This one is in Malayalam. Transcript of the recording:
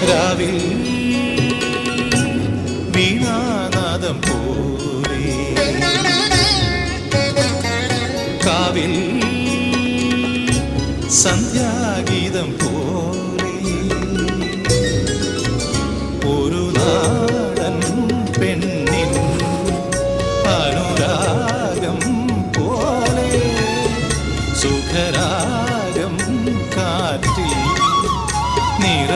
രാവിൽ വീണാനാദം പോലെ കാവിൽ സന്ധ്യാഗീതം പോലെ ഒരു നാടൻ പെണ്ണിൻ അനുരാഗം പോലെ സുഖരാഗം കാറ്റിൽ നിറ